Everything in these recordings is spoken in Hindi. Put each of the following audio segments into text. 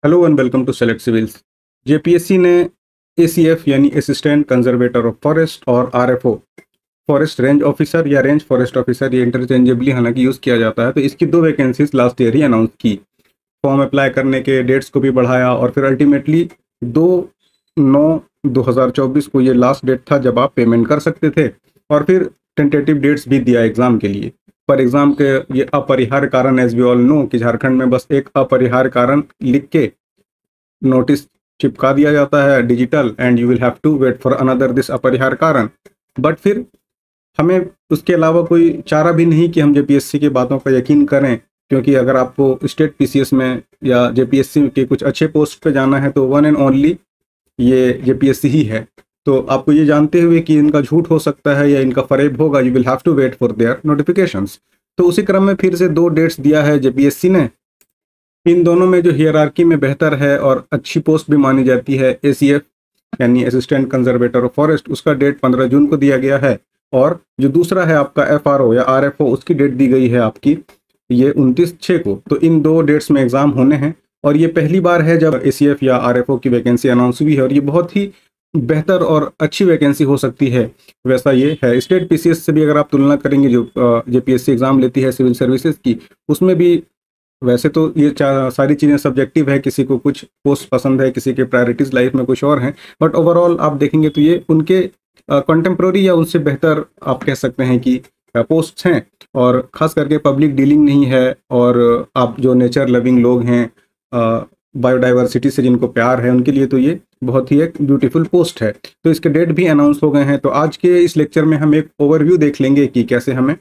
Hello and welcome to select civils. JPSC ने एसीएफ यानी असिस्टेंट कंजर्वेटर ऑफ फॉरेस्ट और आरएफओ फॉरेस्ट रेंज ऑफिसर या रेंज फॉरेस्ट ऑफिसर, ये इंटरचेंजेबली हालांकि यूज़ किया जाता है, तो इसकी दो वैकेंसीज लास्ट ईयर ही अनाउंस की। फॉर्म अप्लाई करने के डेट्स को भी बढ़ाया और फिर अल्टीमेटली 2/9/2024 को ये लास्ट डेट था जब आप पेमेंट कर सकते थे। और फिर टेंटेटिव डेट्स भी दिया एग्ज़ाम के लिए। पर एग्ज़ाम के ये अपरिहार्य कारण, एज वी ऑल नो, कि झारखंड में बस एक अपरिहार्य कारण लिख के नोटिस चिपका दिया जाता है digital, and you will have to wait for another this अपरिहार्य कारण। बट फिर हमें उसके अलावा कोई चारा भी नहीं कि हम जेपीएससी की बातों पर यकीन करें, क्योंकि अगर आपको स्टेट पीसीएस में या जेपीएससी के कुछ अच्छे पोस्ट पे जाना है तो वन एंड ओनली ये जेपीएससी ही है। तो आपको ये जानते हुए कि इनका झूठ हो सकता है या इनका फरेब होगा, you will have to wait for their notifications. तो उसी क्रम में फिर से दो डेट्स दिया है जेपीएससी ने। इन दोनों में जो हियरार्की में बेहतर है और अच्छी पोस्ट भी मानी जाती है, एसीएफ यानी असिस्टेंट कंजर्वेटर ऑफ फॉरेस्ट, उसका डेट 15 जून को दिया गया है। और जो दूसरा है आपका एफआरओ या आरएफओ, उसकी डेट दी गई है आपकी ये 29/6 को। तो इन दो डेट्स में एग्जाम होने हैं और ये पहली बार है जब एसीएफ या आरएफओ की वैकेंसी अनाउंस हुई है, और ये बहुत ही बेहतर और अच्छी वैकेंसी हो सकती है। वैसा ये है, स्टेट पीसीएस से भी अगर आप तुलना करेंगे जो जेपीएससी एग्जाम लेती है सिविल सर्विसेज की, उसमें भी वैसे तो ये सारी चीज़ें सब्जेक्टिव है, किसी को कुछ पोस्ट पसंद है, किसी के प्रायोरिटीज़ लाइफ में कुछ और हैं, बट ओवरऑल आप देखेंगे तो ये उनके कंटेम्प्रोरी या उनसे बेहतर आप कह सकते हैं कि पोस्ट्स हैं। और ख़ास करके पब्लिक डीलिंग नहीं है, और आप जो नेचर लविंग लोग हैं, बायोडाइवर्सिटी से जिनको प्यार है, उनके लिए तो ये बहुत ही एक ब्यूटीफुल पोस्ट है। तो इसके डेट भी अनाउंस हो गए हैं। तो आज के इस लेक्चर में हम एक ओवरव्यू देख लेंगे कि कैसे हमें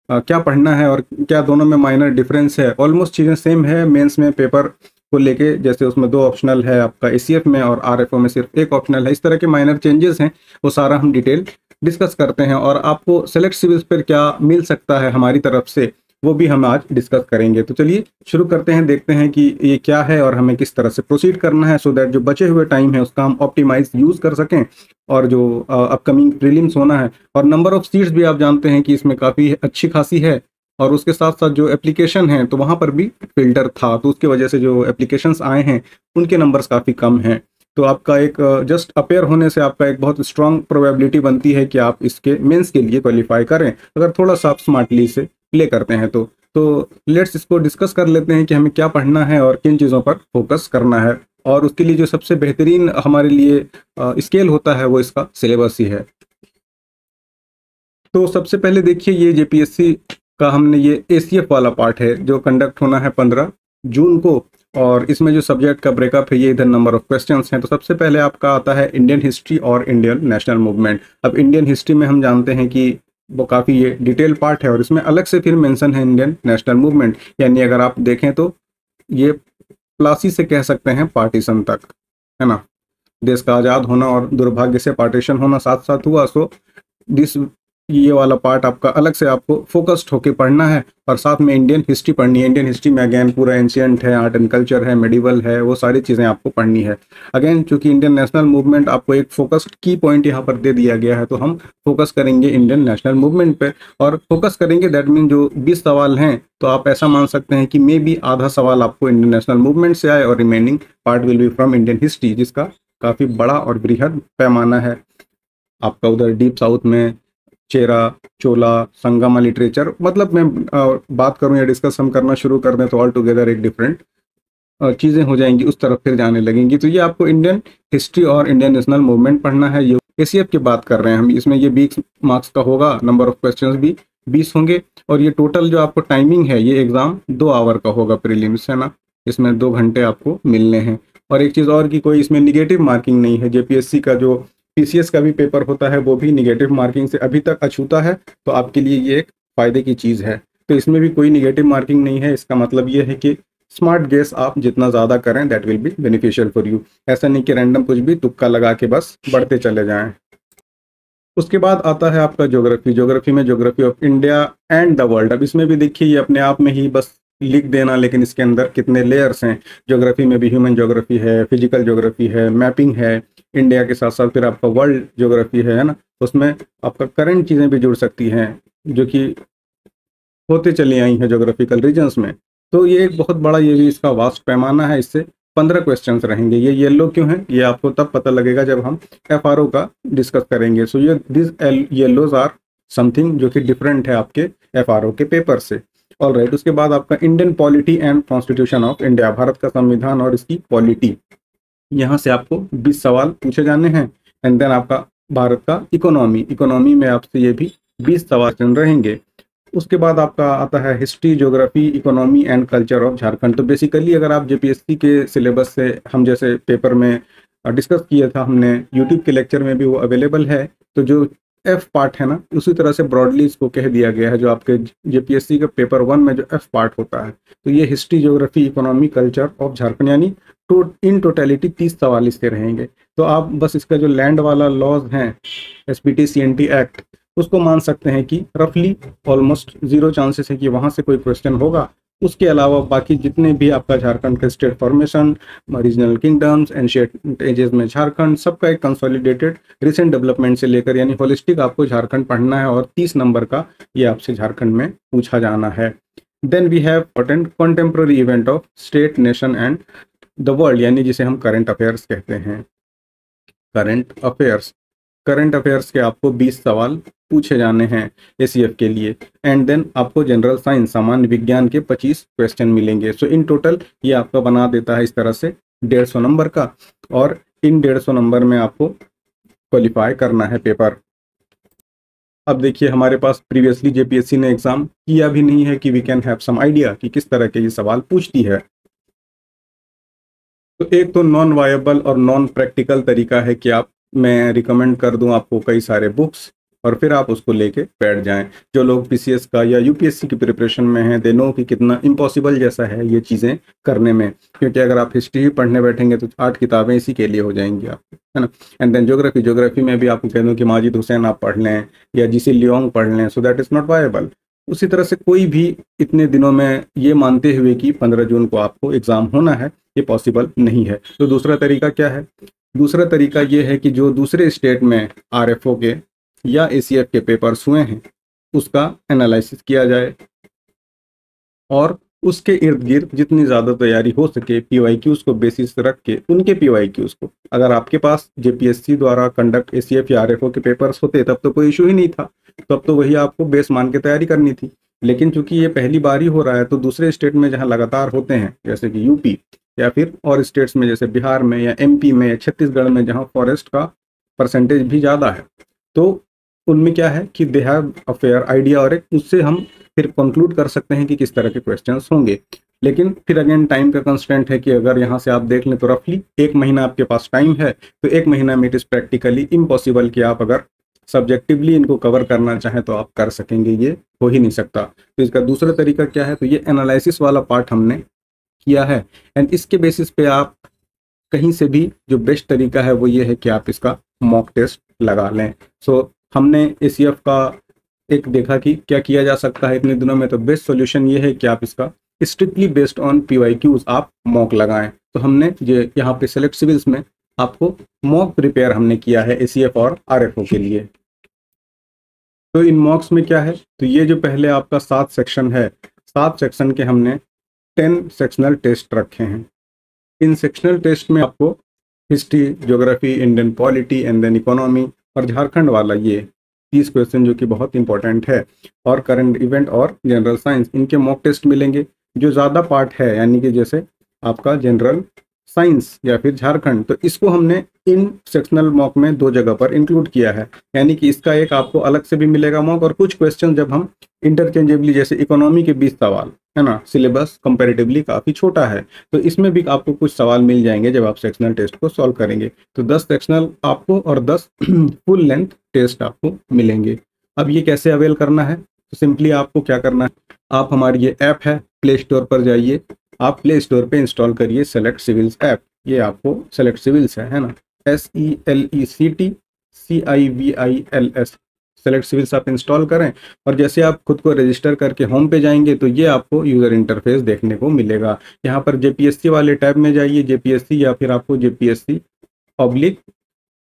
क्या पढ़ना है और क्या दोनों में माइनर डिफरेंस है। ऑलमोस्ट चीज़ें सेम है मेंस में पेपर को लेके, जैसे उसमें 2 ऑप्शनल है आपका एसीएफ में, और आरएफओ में सिर्फ 1 ऑप्शनल है। इस तरह के माइनर चेंजेस हैं, वो सारा हम डिटेल डिस्कस करते हैं। और आपको सेलेक्ट सिविल्स पर क्या मिल सकता है हमारी तरफ से, वो भी हम आज डिस्कस करेंगे। तो चलिए शुरू करते हैं, देखते हैं कि ये क्या है और हमें किस तरह से प्रोसीड करना है, सो दैट जो बचे हुए टाइम है उसका हम ऑप्टिमाइज यूज़ कर सकें। और जो अपकमिंग प्रीलिम्स होना है, और नंबर ऑफ सीट्स भी आप जानते हैं कि इसमें काफ़ी अच्छी खासी है, और उसके साथ साथ जो एप्लीकेशन है तो वहाँ पर भी फिल्टर था, तो उसकी वजह से जो एप्लीकेशंस आए हैं उनके नंबर्स काफ़ी कम हैं। तो आपका एक जस्ट अपेयर होने से आपका एक बहुत स्ट्रांग प्रोबेबिलिटी बनती है कि आप इसके मेंस के लिए क्वालिफाई करें, अगर थोड़ा सा आप स्मार्टली इसे प्ले करते हैं तो लेट्स इसको डिस्कस कर लेते हैं कि हमें क्या पढ़ना है और किन चीज़ों पर फोकस करना है। और उसके लिए जो सबसे बेहतरीन हमारे लिए स्केल होता है वो इसका सिलेबस ही है। तो सबसे पहले देखिए, ये जेपीएससी का हमने ये एसीएफ वाला पार्ट है जो कंडक्ट होना है 15 जून को। और इसमें जो सब्जेक्ट का ब्रेकअप है, ये इधर नंबर ऑफ क्वेश्चंस हैं। तो सबसे पहले आपका आता है इंडियन हिस्ट्री और इंडियन नेशनल मूवमेंट। अब इंडियन हिस्ट्री में हम जानते हैं कि वो काफ़ी ये डिटेल पार्ट है, और इसमें अलग से फिर मेंशन है इंडियन नेशनल मूवमेंट। यानी अगर आप देखें तो ये प्लासी से कह सकते हैं पार्टीशन तक, है ना। देश का आज़ाद होना और दुर्भाग्य से पार्टीशन होना साथ साथ हुआ। सो दिस ये वाला पार्ट आपका अलग से आपको फोकस्ड होके पढ़ना है, और साथ में इंडियन हिस्ट्री पढ़नी है। इंडियन हिस्ट्री में अगेन पूरा एंशियंट है, आर्ट एंड कल्चर है, मेडिवल है, वो सारी चीज़ें आपको पढ़नी है। अगेन चूंकि इंडियन नेशनल मूवमेंट आपको एक फोकस्ड की पॉइंट यहाँ पर दे दिया गया है, तो हम फोकस करेंगे इंडियन नेशनल मूवमेंट पे। और फोकस करेंगे दैट मीन जो 20 सवाल हैं, तो आप ऐसा मान सकते हैं कि मे बी आधा सवाल आपको इंडियन नेशनल मूवमेंट से आए और remaining part will be from Indian history, जिसका काफ़ी बड़ा और बृहद पैमाना है। आपका उधर डीप साउथ में चेरा, चोला, संगमा लिटरेचर, मतलब मैं बात करूं या डिस्कस हम करना शुरू कर दें तो ऑल टुगेदर एक डिफरेंट चीज़ें हो जाएंगी, उस तरफ फिर जाने लगेंगी। तो ये आपको इंडियन हिस्ट्री और इंडियन नेशनल मूवमेंट पढ़ना है। ये एसीएफ की बात कर रहे हैं हम, इसमें ये 20 मार्क्स का होगा, नंबर ऑफ क्वेश्चंस भी 20 होंगे। और ये टोटल जो आपको टाइमिंग है, ये एग्ज़ाम 2 आवर का होगा प्रीलिम्स, है ना। इसमें 2 घंटे आपको मिलने हैं। और एक चीज़ और कि कोई इसमें निगेटिव मार्किंग नहीं है। जेपीएससी का जो पीसीएस का भी पेपर होता है वो भी निगेटिव मार्किंग से अभी तक अछूता है, तो आपके लिए ये एक फ़ायदे की चीज़ है। तो इसमें भी कोई निगेटिव मार्किंग नहीं है। इसका मतलब ये है कि स्मार्ट गेस आप जितना ज़्यादा करें that will be beneficial for you. ऐसा नहीं कि रैंडम कुछ भी तुक्का लगा के बस बढ़ते चले जाएं। उसके बाद आता है आपका ज्योग्राफी। ज्योग्राफी में geography of India and the world. अब इसमें भी देखिए, ये अपने आप में ही बस लिख देना, लेकिन इसके अंदर कितने लेयर्स हैं। ज्योग्राफी में भी ह्यूमन ज्योग्राफी है, फिजिकल ज्योग्राफी है, मैपिंग है इंडिया के साथ साथ, फिर आपका वर्ल्ड ज्योग्राफी है ना। उसमें आपका करंट चीज़ें भी जुड़ सकती हैं जो कि होते चली आई हैं ज्योग्राफिकल रीजन्स में। तो ये एक बहुत बड़ा, ये भी इसका वास्ट पैमाना है। इससे 15 क्वेश्चंस रहेंगे। ये येलो क्यों है, ये आपको तब पता लगेगा जब हम एफआरओ का डिस्कस करेंगे। सो ये दिस येलोज आर समथिंग जो कि डिफरेंट है आपके एफआरओ के पेपर से। ऑल राइट, उसके बाद आपका Indian polity and constitution of India, Bharat का संविधान और इसकी पॉलिटी, यहाँ से आपको 20 सवाल पूछे जाने हैं। एंड देन आपका भारत का इकोनॉमी, इकोनॉमी में आपसे ये भी 20 सवाल रहेंगे। उसके बाद आपका आता है history, geography, economy and culture of Jharkhand. तो बेसिकली अगर आप जेपीएससी के सिलेबस से हम जैसे पेपर में डिस्कस किया था हमने, यूट्यूब के लेक्चर में भी वो अवेलेबल है। तो जो एफ पार्ट है ना, उसी तरह से ब्रॉडली इसको कह दिया गया है, जो आपके जेपीएससी का पेपर 1 में जो एफ पार्ट होता है। तो ये history, geography, economy, culture of Jharkhand, यानी इन टोटलिटी 30 सवाल इससे रहेंगे। तो आप बस इसका जो लैंड वाला लॉज हैं, एसपीटी सीएनटी एक्ट, उसको मान सकते हैं कि रफली ऑलमोस्ट 0 चांसेस है कि वहां से कोई क्वेश्चन होगा। उसके अलावा बाकी जितने भी आपका झारखंड के state formation, regional kingdoms, ancient ages में झारखंड, सबका एक कंसोलिडेटेड रिसेंट डेवलपमेंट से लेकर यानी होलिस्टिक आपको झारखंड पढ़ना है, और 30 नंबर का ये आपसे झारखंड में पूछा जाना है। Then we have contemporary event of state, nation and the world, यानी जिसे हम करंट अफेयर्स कहते हैं। करंट अफेयर्स के आपको 20 सवाल पूछे जाने हैं एसीएफ के लिए। एंड देन आपको जनरल साइंस, सामान्य विज्ञान के 25 क्वेश्चन मिलेंगे। सो इन टोटल ये आपका बना देता है इस तरह से 150 नंबर का, और इन 150 नंबर में आपको क्वालिफाई करना है पेपर। अब देखिए, हमारे पास प्रीवियसली जेपीएससी ने एग्जाम किया भी नहीं है कि we can have some idea कि किस तरह के ये सवाल पूछती है। तो एक तो नॉन वायबल और नॉन प्रैक्टिकल तरीका है कि मैं रिकमेंड कर दूं आपको कई सारे बुक्स, और फिर आप उसको लेके बैठ जाएं। जो लोग पीसीएस का या यूपीएससी की प्रिपरेशन में हैं, दे नो कि कितना इम्पॉसिबल जैसा है ये चीज़ें करने में, क्योंकि अगर आप हिस्ट्री ही पढ़ने बैठेंगे तो 8 किताबें इसी के लिए हो जाएंगी आपको, है ना। एंड देन ज्योग्राफी में भी आपको कह दूँ कि माजिद हुसैन आप पढ़ लें या जीसी लियोंग पढ़ लें, so that is not viable. उसी तरह से कोई भी इतने दिनों में ये मानते हुए कि 15 जून को आपको एग्ज़ाम होना है, ये पॉसिबल नहीं है। तो दूसरा तरीका क्या है? दूसरा तरीका ये है कि जो दूसरे स्टेट में आरएफओ के या एसीएफ के पेपर्स हुए हैं उसका एनालिसिस किया जाए, और उसके इर्द गिर्द जितनी ज़्यादा तैयारी हो सके पीवाईक्यूज़ को बेसिस रख के, उनके पीवाईक्यूज़ को, अगर आपके पास जेपीएससी द्वारा कंडक्ट एसीएफ या आरएफओ के पेपर्स होते तब तो कोई इशू ही नहीं था, तब तो वही आपको बेस मान के तैयारी करनी थी। लेकिन चूंकि ये पहली बार ही हो रहा है, तो दूसरे स्टेट में जहाँ लगातार होते हैं जैसे कि यूपी या फिर और स्टेट्स में जैसे बिहार में या एमपी में या छत्तीसगढ़ में, जहाँ फॉरेस्ट का परसेंटेज भी ज़्यादा है, तो उनमें क्या है कि they have a fair idea, और एक उससे हम फिर कंक्लूड कर सकते हैं कि किस तरह के क्वेश्चंस होंगे। लेकिन फिर अगेन टाइम का कंस्टेंट है कि अगर यहाँ से आप देख लें तो रफली 1 महीना आपके पास टाइम है, तो 1 महीना में इट इज़ प्रैक्टिकली इम्पॉसिबल कि आप अगर सब्जेक्टिवली इनको कवर करना चाहें तो आप कर सकेंगे, ये हो ही नहीं सकता। तो इसका दूसरा तरीका क्या है? तो ये एनालिसिस वाला पार्ट हमने किया है, एंड इसके बेसिस पे आप कहीं से भी जो बेस्ट तरीका है वो ये है कि आप इसका मॉक टेस्ट लगा लें। सो हमने एसीएफ का एक देखा कि क्या किया जा सकता है इतने दिनों में, तो बेस्ट सॉल्यूशन ये है कि आप इसका स्ट्रिक्टली बेस्ड ऑन पीवाईक्यूज आप मॉक लगाएं। तो हमने ये यहाँ पे सेलेक्ट सिविल्स में आपको मॉक प्रिपेयर हमने किया है एसीएफ और आरएफओ के लिए। तो इन मॉक्स में क्या है, तो ये जो पहले आपका 7 सेक्शन है, 7 सेक्शन के हमने 10 सेक्शनल टेस्ट रखे हैं। इन सेक्शनल टेस्ट में आपको history, geography, Indian polity and then economy और झारखंड वाला ये 30 क्वेश्चन जो कि बहुत इंपॉर्टेंट है, और करंट इवेंट और जनरल साइंस, इनके मॉक टेस्ट मिलेंगे। जो ज़्यादा पार्ट है यानी कि जैसे आपका जनरल साइंस या फिर झारखंड, तो इसको हमने इन सेक्शनल मॉक में 2 जगह पर इंक्लूड किया है, यानी कि इसका एक आपको अलग से भी मिलेगा मॉक, और कुछ क्वेश्चन जब हम इंटरचेंजेबली, जैसे इकोनॉमी के 20 सवाल है ना, सिलेबस कंपैरेटिवली काफ़ी छोटा है, तो इसमें भी आपको कुछ सवाल मिल जाएंगे जब आप सेक्शनल टेस्ट को सॉल्व करेंगे। तो 10 सेक्शनल आपको और 10 फुल लेंथ टेस्ट आपको मिलेंगे। अब ये कैसे अवेल करना है? तो सिंपली आपको क्या करना है, आप हमारी ये ऐप है, प्ले स्टोर पर जाइए, आप प्ले स्टोर पे इंस्टॉल करिए सेलेक्ट सिविल्स ऐप। ये आपको सेलेक्ट सिविल्स है ना, SELECT सेलेक्ट सिविल्स आप इंस्टॉल करें, और जैसे आप खुद को रजिस्टर करके होम पे जाएंगे तो ये आपको यूज़र इंटरफेस देखने को मिलेगा। यहाँ पर जेपीएससी वाले टैब में जाइए, जेपीएससी, या फिर आपको जेपीएससी ऑब्लिक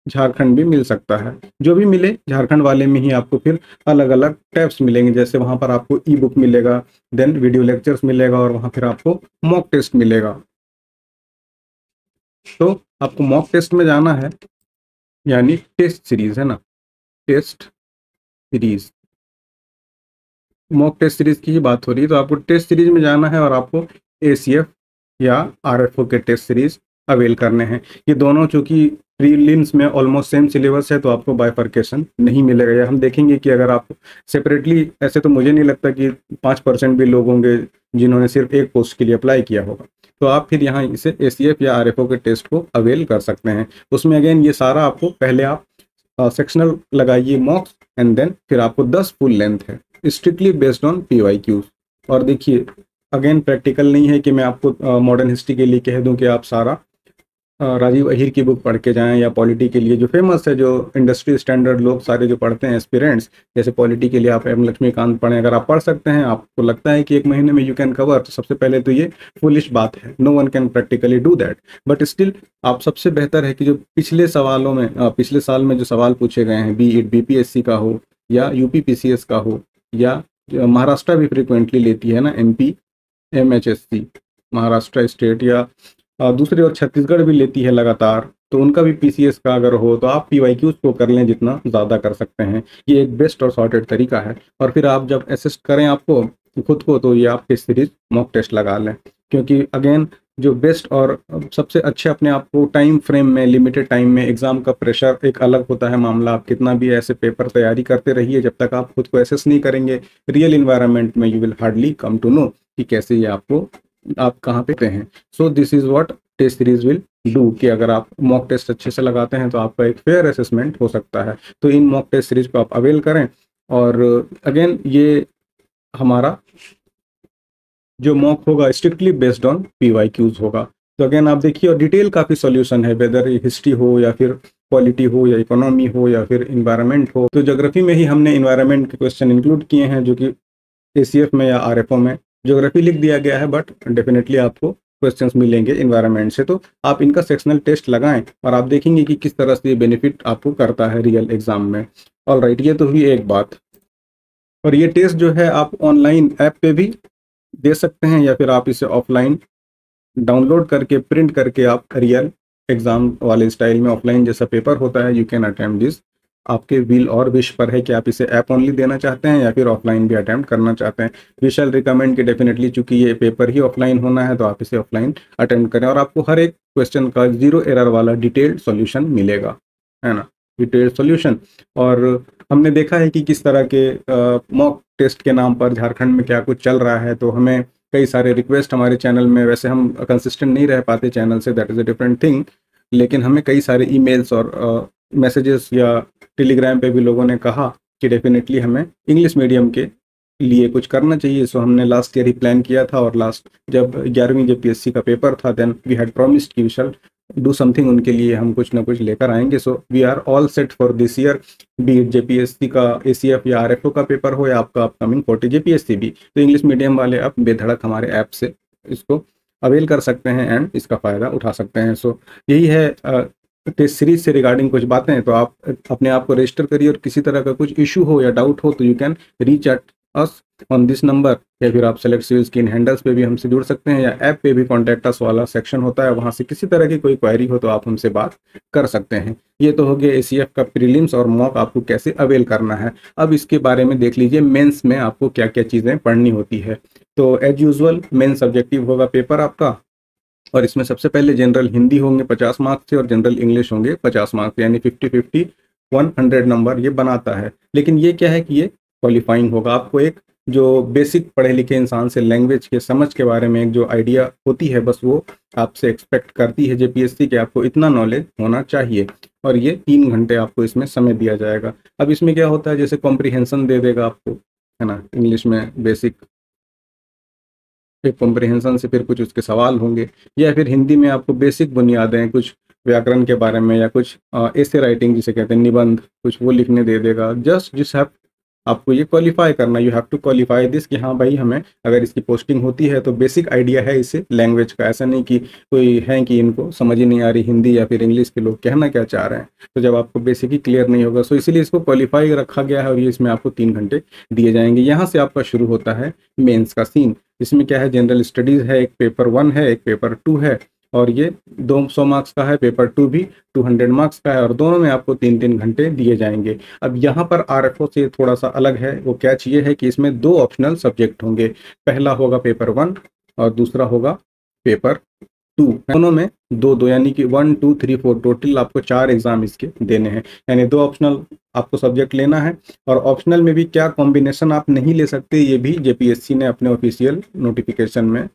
झारखंड भी मिल सकता है। जो भी मिले, झारखंड वाले में ही आपको फिर अलग अलग टैब्स मिलेंगे, जैसे वहाँ पर आपको ई बुक मिलेगा, देन वीडियो लेक्चर्स मिलेगा, और वहाँ फिर आपको मॉक टेस्ट मिलेगा। तो आपको मॉक टेस्ट में जाना है, यानी टेस्ट सीरीज है ना, test series, mock test series की ही बात हो रही है। तो आपको टेस्ट सीरीज में जाना है और आपको एसीएफ या आरएफओ के टेस्ट सीरीज अवेल करने हैं। ये दोनों चूंकि प्रीलिम्स में ऑलमोस्ट सेम सिलेबस है, तो आपको बाइफर्केशन नहीं मिलेगा। या हम देखेंगे कि अगर आप सेपरेटली, ऐसे तो मुझे नहीं लगता कि 5% भी लोग होंगे जिन्होंने सिर्फ एक पोस्ट के लिए अप्लाई किया होगा, तो आप फिर यहाँ इसे एसीएफ या आरएफओ के टेस्ट को अवेल कर सकते हैं। उसमें अगेन ये सारा आपको पहले आप सेक्शनल लगाइए मॉक्स, एंड देन फिर आपको 10 फुल लेंथ है, स्ट्रिक्टली बेस्ड ऑन पीवाईक्यूज। और देखिए अगेन प्रैक्टिकल नहीं है कि मैं आपको मॉडर्न हिस्ट्री के लिए कह दूं कि आप सारा राजीव अहीर की बुक पढ़ के जाएं, या पॉलिटी के लिए जो फेमस है, जो इंडस्ट्री स्टैंडर्ड लोग सारे जो पढ़ते हैं एस्पिरेंट्स, जैसे पॉलिटी के लिए आप एम लक्ष्मीकांत पढ़ें, अगर आप पढ़ सकते हैं, आपको लगता है कि एक महीने में यू कैन कवर, तो सबसे पहले तो ये फुलिश बात है, no one can practically do that. But still आप सबसे बेहतर है कि जो पिछले सवालों में पिछले साल में जो सवाल पूछे गए हैं, बी इट बीपीएससी का हो या यूपी पीसीएस का हो, या महाराष्ट्र भी फ्रिक्वेंटली लेती है ना एमपी एमएचएससी, महाराष्ट्र स्टेट, या दूसरी ओर छत्तीसगढ़ भी लेती है लगातार, तो उनका भी पीसीएस का अगर हो तो आप पीवाईक्यूज को कर लें जितना ज़्यादा कर सकते हैं। ये एक बेस्ट और सॉर्टेड तरीका है। और फिर आप जब असिस्ट करें आपको खुद को, तो ये आप टेस्ट सीरीज मॉक टेस्ट लगा लें, क्योंकि अगेन जो बेस्ट और सबसे अच्छे अपने आप को टाइम फ्रेम में, लिमिटेड टाइम में, एग्जाम का प्रेशर एक अलग होता है मामला। आप कितना भी ऐसे पेपर तैयारी करते रहिए, जब तक आप खुद को एसेस नहीं करेंगे रियल इन्वायरमेंट में, you will hardly come to know कि कैसे ये आपको, आप कहाँ पे हैं। So this is what test series will do, कि अगर आप मॉक टेस्ट अच्छे से लगाते हैं तो आपका एक फेयर असेसमेंट हो सकता है। तो इन मॉक टेस्ट सीरीज को आप अवेल करें। और अगेन ये हमारा जो मॉक होगा स्ट्रिक्टली बेस्ड ऑन पीवाईक्यूज होगा। तो अगेन आप देखिए, और डिटेल काफ़ी सॉल्यूशन है, वेदर हिस्ट्री हो या फिर पॉलिटी हो या इकोनॉमी हो या फिर इन्वायरमेंट हो। तो ज्योग्राफी में ही हमने इन्वायरमेंट के क्वेश्चन इंक्लूड किए हैं, जो कि एसीएफ में या आरएफओ में ज्योग्राफी लिख दिया गया है, बट डेफिनेटली आपको क्वेश्चंस मिलेंगे इन्वायरमेंट से। तो आप इनका सेक्शनल टेस्ट लगाएं और आप देखेंगे कि किस तरह से ये बेनिफिट आपको करता है रियल एग्जाम में। ऑल राइट, ये तो हुई एक बात। और ये टेस्ट जो है आप ऑनलाइन ऐप पे भी दे सकते हैं, या फिर आप इसे ऑफलाइन डाउनलोड करके प्रिंट करके आप रियल एग्जाम वाले स्टाइल में, ऑफलाइन जैसा पेपर होता है, यू कैन अटेम्प्ट दिस। आपके विल और विश पर है कि आप इसे ऐप ओनली देना चाहते हैं या फिर ऑफलाइन भी अटेम्प्ट करना चाहते हैं। वी शैल रिकमेंड कि डेफिनेटली, चूंकि ये पेपर ही ऑफलाइन होना है, तो आप इसे ऑफलाइन अटेम्प्ट करें, और आपको हर एक क्वेश्चन का 0 एरर वाला डिटेल्ड सॉल्यूशन मिलेगा, है ना, डिटेल्ड सॉल्यूशन। और हमने देखा है कि किस तरह के मॉक टेस्ट के नाम पर झारखंड में क्या कुछ चल रहा है। तो हमें कई सारे रिक्वेस्ट हमारे चैनल में, वैसे हम कंसिस्टेंट नहीं रह पाते चैनल से, that is a different thing, लेकिन हमें कई सारे ईमेल्स और मैसेजेस या टेलीग्राम पे भी लोगों ने कहा कि डेफिनेटली हमें इंग्लिश मीडियम के लिए कुछ करना चाहिए। सो हमने लास्ट ईयर ही प्लान किया था, और लास्ट जब 11वीं जेपीएससी का पेपर था, देन वी हैड प्रॉमिस्ड कि वी शैल डू समथिंग, उनके लिए हम कुछ ना कुछ लेकर आएंगे। So we are all set for this year, be it JPSC का एसीएफ या आरएफओ का पेपर हो, या आपका अपकमिंग 40 जेपीएससी भी। तो इंग्लिश मीडियम वाले आप बेधड़क हमारे ऐप से इसको अवेल कर सकते हैं एंड इसका फ़ायदा उठा सकते हैं। सो यही है टेस्ट सीरीज से रिगार्डिंग कुछ बातें। तो आप अपने आप को रजिस्टर करिए, और किसी तरह का कुछ इशू हो या डाउट हो तो you can reach at us on this number, या फिर आप सेलेक्ट सिविल स्क्रीन हैंडल्स पे भी हमसे जुड़ सकते हैं, या ऐप पे भी कॉन्टैक्ट अस वाला सेक्शन होता है, वहाँ से किसी तरह की कोई क्वेरी हो तो आप हमसे बात कर सकते हैं। ये तो हो गया एसीएफ का प्रीलिम्स और मॉक आपको कैसे अवेल करना है। अब इसके बारे में देख लीजिए मेंस में आपको क्या क्या चीज़ें पढ़नी होती है। तो एज यूजुअल मेन सब्जेक्टिव होगा पेपर आपका, और इसमें सबसे पहले जनरल हिंदी होंगे 50 मार्क्स से, और जनरल इंग्लिश होंगे 50 मार्क्स, यानी 50-50 100 नंबर ये बनाता है। लेकिन ये क्या है कि ये क्वालिफाइंग होगा। आपको एक जो बेसिक पढ़े लिखे इंसान से लैंग्वेज के समझ के बारे में एक जो आइडिया होती है, बस वो आपसे एक्सपेक्ट करती है जेपीएससी कि आपको इतना नॉलेज होना चाहिए, और ये 3 घंटे आपको इसमें समय दिया जाएगा। अब इसमें क्या होता है, जैसे कॉम्प्रिहेंशन दे देगा आपको, है ना, इंग्लिश में बेसिक, एक कॉम्प्रिहेंशन से फिर कुछ उसके सवाल होंगे, या फिर हिंदी में आपको बेसिक बुनियादें कुछ व्याकरण के बारे में, या कुछ ऐसे राइटिंग जिसे कहते हैं निबंध, कुछ वो लिखने दे देगा। जस्ट जिस आपको ये क्वालिफाई करना, you have to qualify this, कि हाँ भाई हमें अगर इसकी पोस्टिंग होती है तो बेसिक आइडिया है इसे लैंग्वेज का। ऐसा नहीं कि कोई है कि इनको समझ ही नहीं आ रही हिंदी या फिर इंग्लिश के लोग कहना क्या चाह रहे हैं, तो जब आपको बेसिक ही क्लियर नहीं होगा, सो इसीलिए इसको क्वालिफाई रखा गया है, और ये इसमें आपको 3 घंटे दिए जाएंगे। यहाँ से आपका शुरू होता है मेंस का सीन। इसमें क्या है, जनरल स्टडीज़ है, एक पेपर 1 है, एक पेपर 2 है, और ये 200 मार्क्स का है। पेपर 2 भी 200 मार्क्स का है और दोनों में आपको 3-3 घंटे दिए जाएंगे। अब यहाँ पर आरएफओ से थोड़ा सा अलग है, वो कैच ये है कि इसमें 2 ऑप्शनल सब्जेक्ट होंगे। पहला होगा पेपर 1 और दूसरा होगा पेपर 2। दोनों में 2-2 यानी कि 1 2 3 4 टोटल आपको 4 एग्जाम इसके देने हैं, यानी 2 ऑप्शनल आपको सब्जेक्ट लेना है। और ऑप्शनल में भी क्या कॉम्बिनेशन आप नहीं ले सकते, ये भी जेपीएससी ने अपने ऑफिशियल नोटिफिकेशन में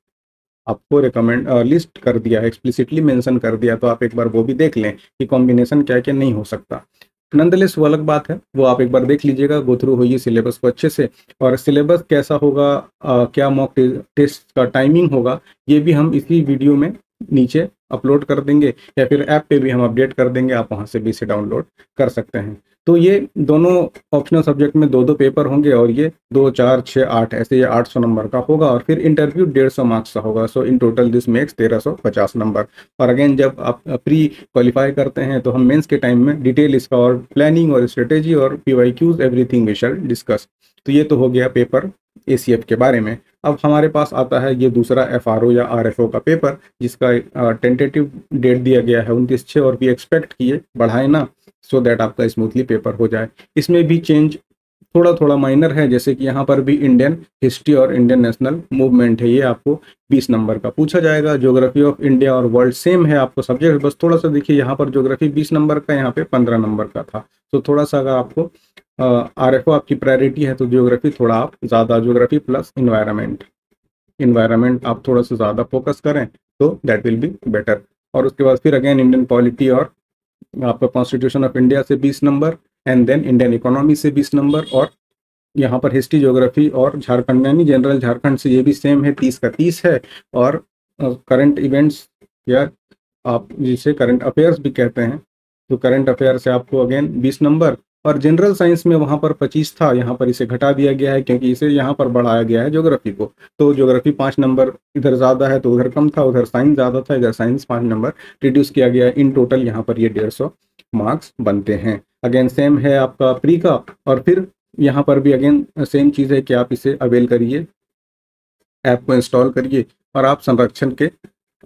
आपको रिकमेंड लिस्ट कर दिया है, एक्सप्लिसिटली मेंशन कर दिया। तो आप एक बार वो भी देख लें कि कॉम्बिनेशन क्या क्या नहीं हो सकता। नंदलेस वो अलग बात है, वो आप एक बार देख लीजिएगा, गो थ्रू होइए सिलेबस को अच्छे से। और सिलेबस कैसा होगा, क्या मॉक टेस्ट का टाइमिंग होगा, ये भी हम इसी वीडियो में नीचे अपलोड कर देंगे या फिर ऐप पे भी हम अपडेट कर देंगे, आप वहाँ से भी इसे डाउनलोड कर सकते हैं। तो ये दोनों ऑप्शनल सब्जेक्ट में 2-2 पेपर होंगे और ये 2 4 6 8 ऐसे ये 800 नंबर का होगा और फिर इंटरव्यू 150 मार्क्स का होगा। So in total this makes 1350 number. और अगेन जब आप प्री क्वालिफाई करते हैं तो हम मेंस के टाइम में डिटेल इसका और प्लानिंग और स्ट्रेटेजी और PYQs everything we shall discuss. तो ये तो हो गया पेपर एसीएफ के बारे में। अब हमारे पास आता है ये दूसरा एफआरओ या आरएफओ का पेपर, जिसका टेंटेटिव डेट दिया गया है 29/6 और भी एक्सपेक्ट किए बढ़ाए ना, सो दैट आपका स्मूथली पेपर हो जाए। इसमें भी चेंज थोड़ा थोड़ा माइनर है, जैसे कि यहाँ पर भी इंडियन हिस्ट्री और इंडियन नेशनल मूवमेंट है, ये आपको 20 नंबर का पूछा जाएगा। ज्योग्राफी ऑफ इंडिया और वर्ल्ड सेम है आपको सब्जेक्ट, बस थोड़ा सा देखिए यहाँ पर ज्योग्राफी 20 नंबर का, यहाँ पे 15 नंबर का था। तो थोड़ा सा अगर आपको आरएफओ आपकी प्रायोरिटी है तो ज्योग्राफी थोड़ा आप ज़्यादा, ज्योग्राफी प्लस इन्वायरमेंट आप थोड़ा सा ज़्यादा फोकस करें तो दैट विल बी बेटर। और उसके बाद फिर अगेन इंडियन पॉलिटी और आपका कॉन्स्टिट्यूशन ऑफ इंडिया से 20 number, and then Indian economy से 20 नंबर, और यहाँ पर हिस्ट्री ज्योग्राफी और झारखंड यानी जनरल झारखंड से ये भी सेम है, 30 का 30 है। और करंट इवेंट्स या आप जिसे करंट अफेयर्स भी कहते हैं, तो करंट अफेयर से आपको अगेन 20 नंबर। और जनरल साइंस में वहाँ पर 25 था, यहाँ पर इसे घटा दिया गया है क्योंकि इसे यहाँ पर बढ़ाया गया है ज्योग्राफी को। तो ज्योग्राफी 5 नंबर इधर ज़्यादा है तो उधर कम था, उधर साइंस ज़्यादा था, इधर साइंस 5 नंबर रिड्यूस किया गया है। इन टोटल यहाँ पर ये 150 मार्क्स बनते हैं। अगेन सेम है आपका प्री का। और फिर यहाँ पर भी अगेन सेम चीज़ है कि आप इसे अवेल करिए, ऐप को इंस्टॉल करिए और आप संरक्षण के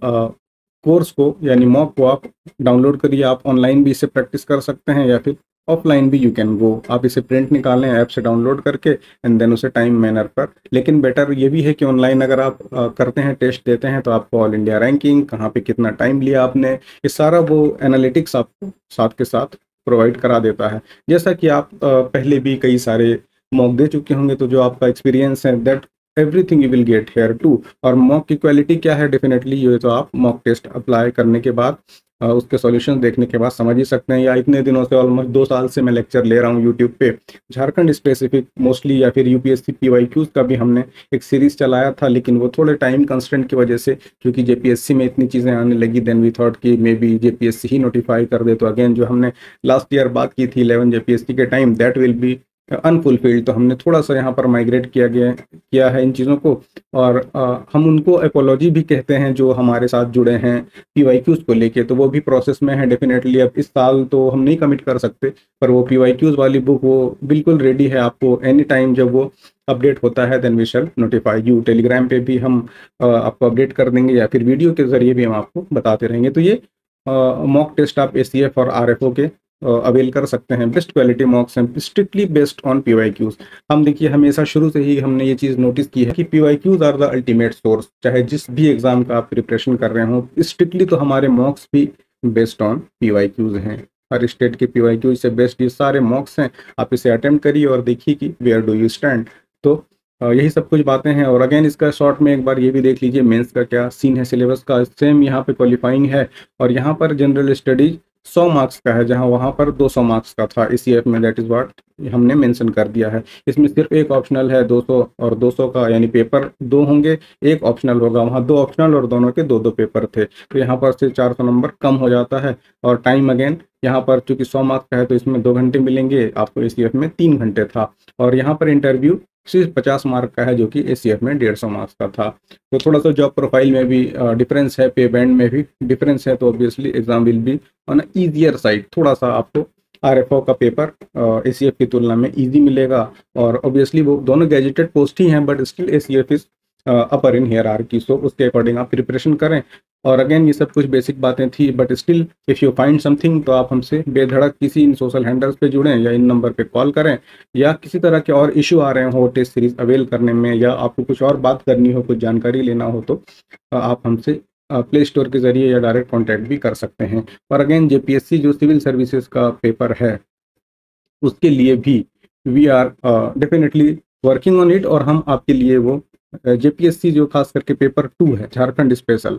कोर्स को यानी मॉक को आप डाउनलोड करिए। आप ऑनलाइन भी इसे प्रैक्टिस कर सकते हैं या फिर ऑफलाइन भी यू कैन गो। आप इसे प्रिंट निकालें ऐप से डाउनलोड करके एंड देन उसे टाइम मैनर पर। लेकिन बेटर ये भी है कि ऑनलाइन अगर आप करते हैं, टेस्ट देते हैं, तो आपको ऑल इंडिया रैंकिंग, कहाँ पे कितना टाइम लिया आपने, ये सारा वो एनालिटिक्स आपको साथ के साथ प्रोवाइड करा देता है। जैसा कि आप पहले भी कई सारे मॉक दे चुके होंगे, तो जो आपका एक्सपीरियंस है that everything you will get here too. और मॉक की क्वालिटी क्या है, डेफिनेटली ये तो आप मॉक टेस्ट अप्लाई करने के बाद उसके सॉल्यूशन देखने के बाद समझ ही सकते हैं। या इतने दिनों से ऑलमोस्ट 2 साल से मैं लेक्चर ले रहा हूँ यूट्यूब पे, झारखंड स्पेसिफिक मोस्टली, या फिर यूपीएससी पीवाईक्यूज का भी हमने एक सीरीज चलाया था, लेकिन वो थोड़े टाइम कंस्ट्रेंट की वजह से, क्योंकि जेपीएससी में इतनी चीज़ें आने लगी, देन वी थॉट कि may be JPSC he notify कर दे। तो अगेन जो हमने लास्ट ईयर बात की थी 11 जेपीएससी के time, that will be unfulfilled. तो हमने थोड़ा सा यहाँ पर माइग्रेट किया है इन चीज़ों को। और हम उनको एपोलॉजी भी कहते हैं जो हमारे साथ जुड़े हैं पीवाईक्यूज को लेके, तो वो भी प्रोसेस में है डेफिनेटली। अब इस साल तो हम नहीं कमिट कर सकते, पर वो पीवाईक्यूज वाली बुक वो बिल्कुल रेडी है आपको एनी टाइम जब वो अपडेट होता है, then we shall notify you. Telegram पे भी हम आपको अपडेट कर देंगे या फिर वीडियो के जरिए भी हम आपको बताते रहेंगे। तो ये मॉक टेस्ट आप एसीएफ और आरएफओ के अवेल कर सकते हैं। बेस्ट क्वालिटी मॉक्स हैं, स्ट्रिक्टली बेस्ड ऑन पीवाईक्यूज। हम देखिए हमेशा शुरू से ही हमने ये चीज़ नोटिस की है कि PYQs are the ultimate source. चाहे जिस भी एग्जाम का आप प्रिपरेशन कर रहे हो, स्ट्रिक्टली तो हमारे मॉक्स भी बेस्ड ऑन पीवाईक्यूज हैं। हर स्टेट के पीवाईक्यूज से बेस्ट ये सारे मॉक्स हैं। आप इसे अटेम्प्ट करिए और देखिए कि वेयर डू यू स्टैंड। तो यही सब कुछ बातें हैं। और अगेन इसका शॉर्ट में एक बार ये भी देख लीजिए मेंस का क्या सीन है सिलेबस का। सेम यहाँ पे क्वालिफाइंग है और यहाँ पर जनरल स्टडीज 100 मार्क्स का है, जहाँ वहाँ पर 200 मार्क्स का था एसीएफ में। दैट इज व्हाट हमने मेंशन कर दिया है। इसमें सिर्फ एक ऑप्शनल है 200 और 200 का, यानी पेपर 2 होंगे, एक ऑप्शनल होगा। वहाँ 2 ऑप्शनल और दोनों के 2-2 पेपर थे, तो यहाँ पर से 400 नंबर कम हो जाता है। और टाइम अगेन यहाँ पर चूंकि 100 मार्क्स का है तो इसमें 2 घंटे मिलेंगे आपको, एसीएफ में 3 घंटे था। और यहाँ पर इंटरव्यू सिर्फ 50 मार्क का है, जो कि एसीएफ में 150 मार्क्स का था। तो थोड़ा सा जॉब प्रोफाइल में भी डिफरेंस है, पे बैंड में भी डिफरेंस है, तो obviously exam will be on easier side. थोड़ा सा आपको आरएफओ का पेपर एसीएफ की तुलना में इजी मिलेगा। और ऑब्वियसली वो दोनों गैजेटेड पोस्ट ही हैं, but still ACF is upper in hierarchy, so उसके अकॉर्डिंग आप प्रिपरेशन करें और अगेन ये सब कुछ बेसिक बातें थी, but still if you find something तो आप हमसे बेधड़क किसी इन सोशल हैंडल्स पे जुड़ें या इन नंबर पे कॉल करें, या किसी तरह के और इशू आ रहे हो टेस्ट सीरीज अवेल करने में, या आपको कुछ और बात करनी हो, कुछ जानकारी लेना हो, तो आप हमसे प्ले स्टोर के ज़रिए या डायरेक्ट कॉन्टैक्ट भी कर सकते हैं। और अगेन जेपीएससी जो सिविल सर्विसेज का पेपर है उसके लिए भी we are definitely working on it, और हम आपके लिए वो जेपीएससी जो खास करके पेपर 2 है झारखंड स्पेशल,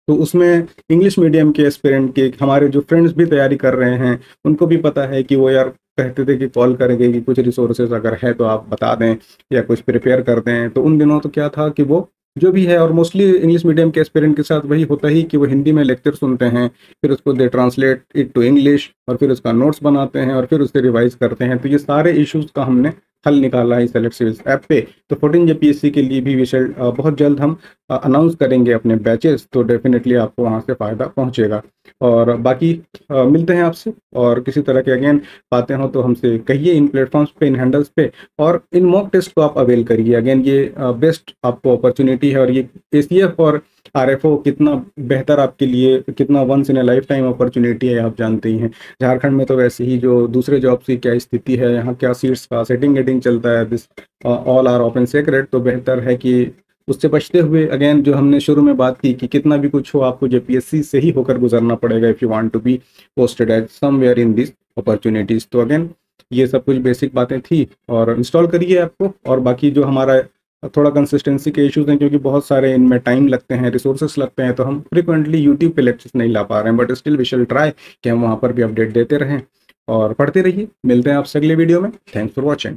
तो उसमें इंग्लिश मीडियम के एस्पिरेंट के हमारे जो फ्रेंड्स भी तैयारी कर रहे हैं, उनको भी पता है कि वो यार कहते थे कि कॉल करेंगे कि कुछ रिसोर्सेज अगर है तो आप बता दें या कुछ प्रिपेयर कर दें। तो उन दिनों तो क्या था कि वो जो भी है, और मोस्टली इंग्लिश मीडियम के एस्पिरेंट के साथ वही होता ही कि वो हिंदी में लेक्चर सुनते हैं, फिर उसको दे ट्रांसलेट इट टू इंग्लिश, और फिर उसका नोट्स बनाते हैं और फिर उससे रिवाइज करते हैं। तो ये सारे इश्यूज का हमने हल निकाला है सेलेक्ट सिविल्स ऐप पे। तो 14 जेपीएससी के लिए भी विषय बहुत जल्द हम अनाउंस करेंगे अपने बैचेस, तो डेफिनेटली आपको वहाँ से फ़ायदा पहुँचेगा। और बाकी मिलते हैं आपसे, और किसी तरह के अगेन बातें हो तो हमसे कहिए इन प्लेटफॉर्म्स पे, इन हैंडल्स पे, और इन मॉक टेस्ट को आप अवेल करिए। अगेन ये बेस्ट आपको अपॉर्चुनिटी है, और ये एसीएफ और आरएफओ कितना बेहतर आपके लिए, कितना once in a lifetime opportunity है आप जानते ही हैं। झारखंड में तो वैसे ही जो दूसरे जॉब्स की क्या स्थिति है, यहाँ क्या सीट्स का सेटिंग गेटिंग चलता है, this all are open secret, तो बेहतर है कि उससे बचते हुए अगेन जो हमने शुरू में बात की कि कितना भी कुछ हो आपको जेपीएससी से ही होकर गुजरना पड़ेगा if you want to be posted as somewhere in this opportunities. तो अगेन ये सब कुछ बेसिक बातें थी, और इंस्टॉल करिए आपको। और बाकी जो हमारा थोड़ा कंसिस्टेंसी के इश्यूज हैं, क्योंकि बहुत सारे इनमें टाइम लगते हैं, रिसोर्सेस लगते हैं, तो हम फ्रिक्वेंटली यूट्यूब पे लेक्चर्स नहीं ला पा रहे हैं, but still we shall try कि हम वहाँ पर भी अपडेट देते रहें। और पढ़ते रहिए, मिलते हैं आपसे अगले वीडियो में। Thanks for watching.